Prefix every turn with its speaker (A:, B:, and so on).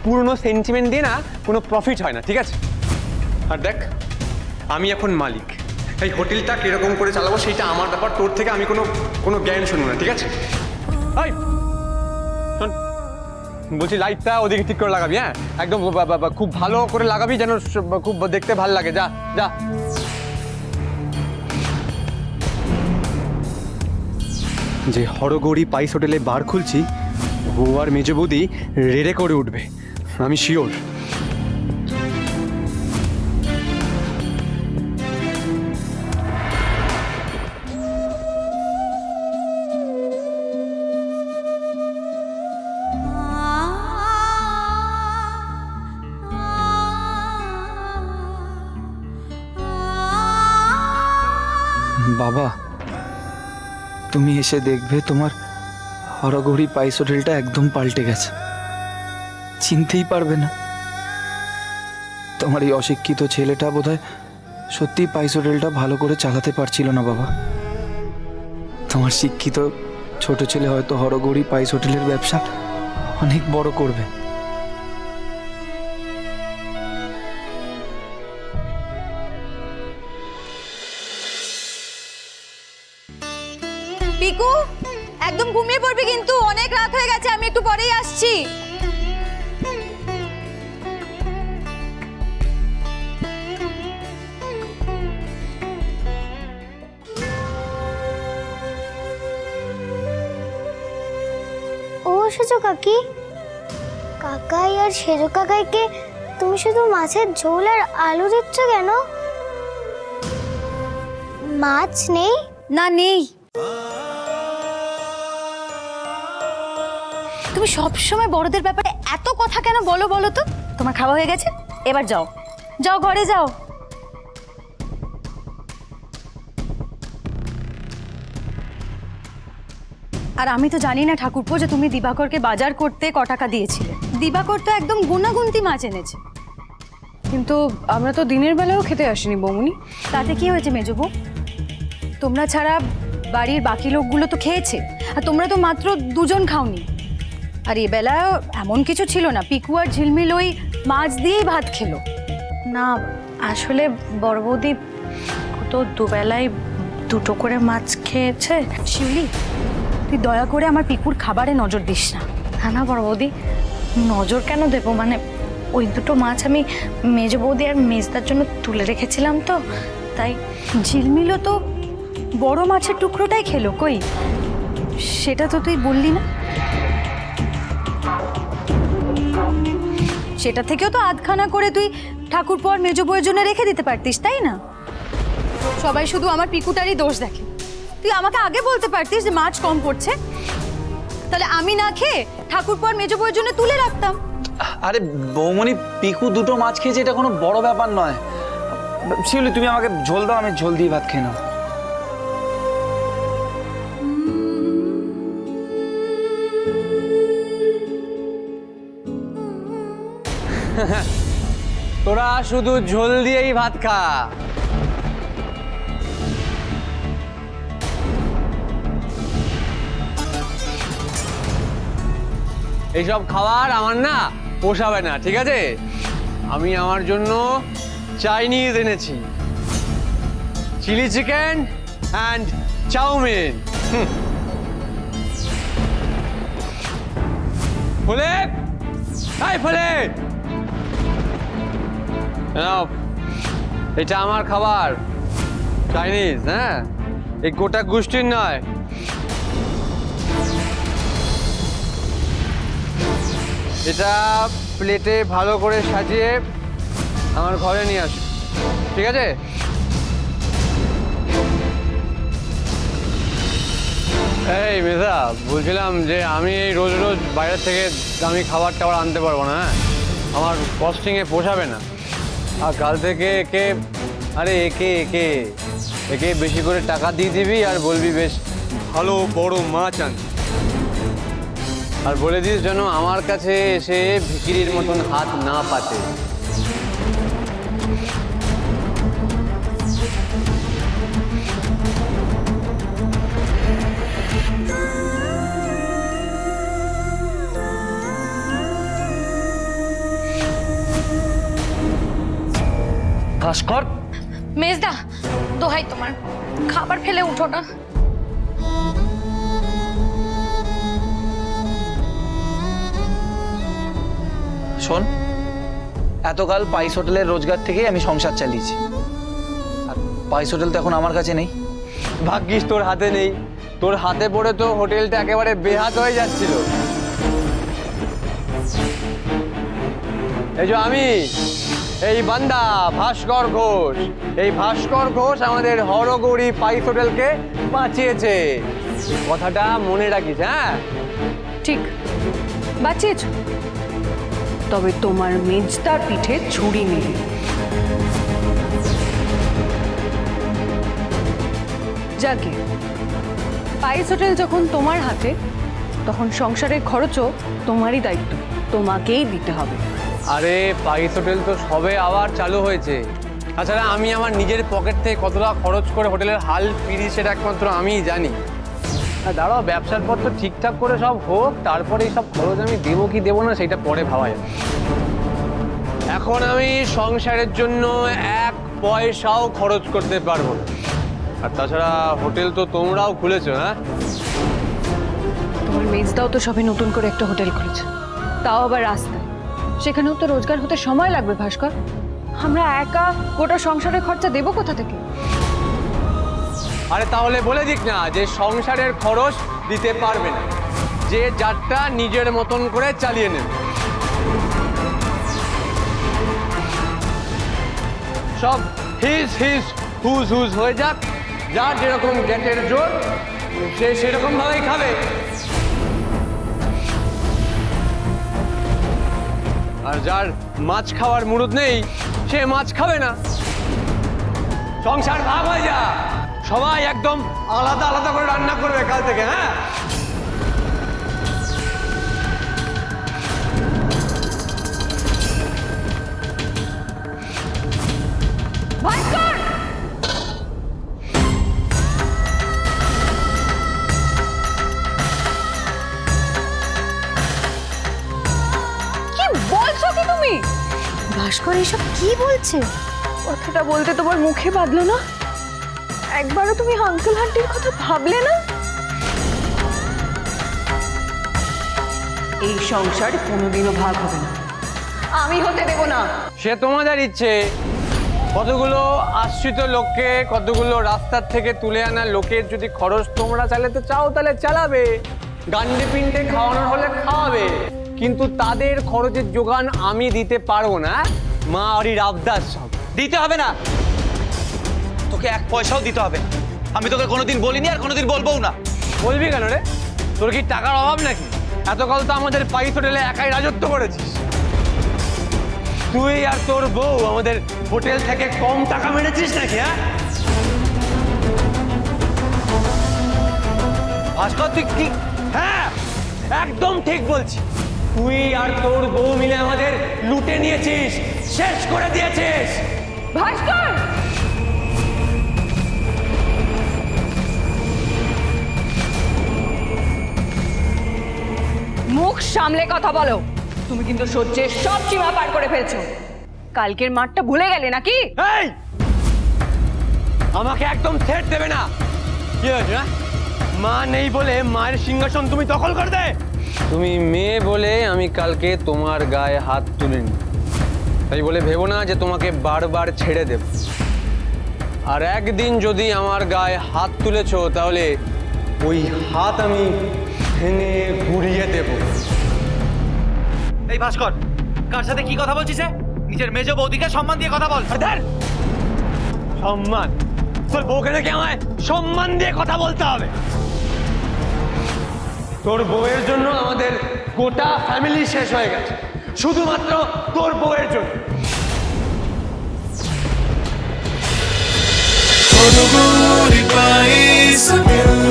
A: পুরনো সেন্টিমেন্ট দিয়ে না কোনো প্রফিট হয় না, ঠিক আছে? আর দেখ, আমি এখন মালিক, এই হোটেলটা কিরকম করে চালাবো সেইটা আমার ব্যাপার, তোর থেকে আমি কোনো জ্ঞান শুনবো না, ঠিক আছে? এই শোন, বলছি লাইটটা ওদিকে ঠিক করে লাগাবি, হ্যাঁ? একদম খুব ভালো করে লাগাবি, যেন খুব দেখতে ভালো লাগে। যা যা। যে হরগৌরী পাইস হোটেলে বার খুলছি, ও আর মেজ বৌদি রেড়ে করে উঠবে, আমি শিওর।
B: বাবা, তুমি এসে দেখবে তোমার হরগৌরী পাইস হোটেলটা একদম পাল্টে গেছে, চিনতেই পারবে না। তোমার এই অশিক্ষিত ছেলেটা বোধহয় সত্যি পাইস হোটেলটা ভালো করে চালাতে পারছিল না বাবা। তোমার শিক্ষিত ছোট ছেলে হয়তো হরগৌরী পাইস হোটেলের ব্যবসা অনেক বড় করবে।
C: পিকু, একদম ঘুমিয়ে পড়বি কিন্তু, অনেক রাত হয়ে গেছে, আমি একটু পরেই আসছি।
D: ও সেজো কাকি, কাকাই আর সেজো কাকাইকে তুমি শুধু মাছের ঝোল আর আলু দিচ্ছ কেন? মাছ নেই?
C: না, নেই। তুমি সবসময় বড়দের ব্যাপারে এত কথা কেন বলো বলো তো? তোমার খাওয়া হয়ে গেছে, এবার যাও, যাও ঘরে যাও। আর আমি তো জানি না ঠাকুরপো যে তুমি দিবাকরকে বাজার করতে ক টাকা দিয়েছিলে। দিবাকর তো একদম গুনাগুনতি মাছ এনেছে।
E: কিন্তু আমরা তো দিনের বেলাও খেতে আসিনি বৌমনি।
C: তাতে কি হয়েছে মেজবু? তোমরা ছাড়া বাড়ির বাকি লোকগুলো তো খেয়েছে, আর তোমরা তো মাত্র দুজন খাওনি। আর এবেলা এমন কিছু ছিল না, পিকু আর ঝিলমিল ওই মাছ দিয়েই ভাত খেলো।
F: না, আসলে বড় বৌদি তো দুবেলায় দুটো করে মাছ খেয়েছে।
C: শিউলি, তুই দয়া করে আমার পিকুর খাবারে নজর দিস না।
F: না না বড় বৌদি, নজর কেন দেবো? মানে ওই দুটো মাছ আমি মেজ বৌদি আর মেজদার জন্য তুলে রেখেছিলাম, তো তাই।
C: ঝিলমিলও তো বড় মাছের টুকরোটাই খেলো, কই সেটা তো তুই বললি না। সেটা থেকেও তো আধখানা করে তুই ঠাকুরপো আর মেজ বউয়ের জন্য রেখে দিতে পারতিস, তাই না? সবাই শুধু আমার পিকুটারই দোষ দেখে। তুই আমাকে আগে বলতে পারতিস যে মাছ কম পড়ছে, তাহলে আমি না খেয়ে ঠাকুরপো আর মেজ বউয়ের জন্য তুলে রাখতাম।
B: আরে বৌমনি, পিকু দুটো মাছ খেয়েছে, এটা কোনো বড় ব্যাপার নয়। শিউলি, তুমি আমাকে ঝোল দাও, আমি ঝোল দিয়ে ভাত খেয়ে নেব।
A: তোরা শুধু ঝোল দিয়েই ভাত খা। এইসব খাবার আমার না পোষাবে না, ঠিক আছে? আমি আমার জন্য চাইনিজ এনেছি, চিলি চিকেন অ্যান্ড চাউমিন। ফলে হাই ফলে, এটা আমার খাবার, চাইনিজ, হ্যাঁ, এই গোটা গোষ্ঠীর নয়। এটা প্লেটে ভালো করে সাজিয়ে আমার ঘরে নিয়ে আসো, ঠিক আছে? এই মেধা, বলছিলাম যে আমি এই রোজ রোজ বাইরে থেকে দামি খাবার টাবার আনতে পারবো না, হ্যাঁ? আমার কস্টিংয়ে পোষাবে না। আর কাল থেকে একে বেশি করে টাকা দিয়ে দিবি আর বলবি বেশ ভালো বড় মাছ আনছি। আর বলে দিস যেন আমার কাছে এসে ভিখিরির মতন হাত না পাতে।
B: ভাস্কর,
F: মেজদা দোহাই তোমার, খাবার ফেলে উঠো না।
B: শোন, এতকাল পাইস হোটেলের রোজগার থেকেই আমি সংসার চালিয়েছি, আর পাইস হোটেল তো এখন আমার কাছে নেই।
A: ভাগ্যিস তোর হাতে নেই, তোর হাতে পড়ে তো হোটেলটা একেবারে বেহাত হয়ে যাচ্ছিল। এই যে আমি, এই বান্দা ভাস্কর ঘোষ, এই ভাস্কর ঘোষ আমাদের হরগৌরী পাইস হোটেলকে বাঁচিয়েছে। কথাটা মনে রাখিস, হ্যাঁ?
E: ঠিক বাঁচিয়েছ, তবে তোমার মেজদার পিঠে ছুরি নেই। যাকে পাইস হোটেল যখন তোমার হাতে, তখন সংসারের খরচও তোমারই দায়িত্ব, তোমাকেই দিতে হবে।
A: আরে পাইস হোটেল তো সবে আবার চালু হয়েছে। তাছাড়া আমি আমার নিজের পকেট থেকে কতটা খরচ করে হোটেলের হাল ফিরি সেটা একমাত্র আমিই জানি। আর দাঁড়াও, ব্যবসার পর তো ঠিকঠাক করে সব হোক, তারপরে এই সব খরচ আমি দেবো কি দেবো না সেটা পরে ভাবা যাবে। এখন আমি সংসারের জন্য এক পয়সাও খরচ করতে পারবো না। আর তাছাড়া হোটেল তো তোমরাও খুলেছো, হ্যাঁ?
E: তোমার মেজদাও তো সবে নতুন করে একটা হোটেল খুলেছে, তাও আবার রাস্তায়। সেখানেও তো রোজগার হতে সময় লাগবে ভাস্কর। আমরা একা গোটা সংসারের খরচা দেবো কোথা থেকে?
A: আরে তাহলে বলে দিক না যে সংসারের খরচ দিতে পারবে না, যে যারটা নিজের মতন করে চালিয়ে নেবে। সব হিস হিস হুজ হুজ হয়ে যাক, যার যেরকম গ্যাটের জোর সে সেরকম ভাবেই খাবে। আর যার মাছ খাওয়ার মুরুদ নেই সে মাছ খাবে না। সংসার ভাগ হয়ে যা, সবাই একদম আলাদা আলাদা করে রান্না করবে কাল থেকে, হ্যাঁ?
E: ভাস্কর! কি বলছো কি তুমি?
C: ভাস্কর এসব কি বলছে?
E: কথাটা বলতে তোমার মুখে বাঁধলো না? একবারও তুমি আঙ্কেল আন্টির কথা ভাবলে না? এই সংসার কোনোদিনও ভাগ হবে না, আমি হতে দেব না।
A: সে তোমাদের ইচ্ছে। কতগুলো আশ্রিত লোককে, কতগুলো রাস্তার থেকে তুলে আনা লোকের যদি খরচ তোমরা চালাতে চাও তাহলে চালাবে, গান্ডে পিন্ডে খাওয়ানোর হলে খাওয়াবে, কিন্তু তাদের খরচের যোগান আমি দিতে পারবো না। মা আরির আবদার সব
B: দিতে হবে না, তোকে এক পয়সাও দিতে হবে না। আমি তোকে কোনোদিন বলিনি আর কোনোদিন বলবোও না।
A: বলবি কেন রে? তোর কি টাকার অভাব নাকি? এতকাল তো আমাদের পাইস হোটেলে একাই রাজত্ব করেছিস। তুই আর তোর বউ আমাদের হোটেল থেকে কম টাকা মেরেছিস নাকি, হ্যাঁ?
B: ভাস্কর, তুই কি?
A: হ্যাঁ, একদম ঠিক বলছি। তুই আর তোর বউ মিলে আমাদের লুটে নিয়েছিস, শেষ করে দিয়েছিস।
E: ভাস্কর! মুখ সামলে কথা বলো। তুমি কিন্তু সহ্যের সব সীমা পার করে ফেলছো। কালকের মাঠটা ভুলে গেলে নাকি?
A: এই, আমাকে একদম থ্রেট দেবে না। কি হয়েছে? মা নেই বলে মায়ের সিংহাসন তুমি দখল করে দে। তুমি মেয়ে বলে আমি কালকে তোমার গায়ে হাত তুলিনি, তাই বলে ভেবো না যে তোমাকে বারবার ছেড়ে দেব। আর একদিন যদি আমার গায়ে হাত তুলেছো তাহলে ওই হাত আমি ভেঙে ঘুরিয়ে দেব।
B: এই ভাস্কর, কার সাথে কি কথা বলছিস? নিজের মেজ বৌদিকে সম্মান দিয়ে কথা বল।
A: সম্মান? তোর বউকে নাকি আমায় সম্মান দিয়ে কথা বলতে হবে? তোর বউয়ের জন্য আমাদের গোটা ফ্যামিলি শেষ হয়ে গেছে, শুধুমাত্র তোর বউয়ের জন্য।
G: Horogory Pais Hotel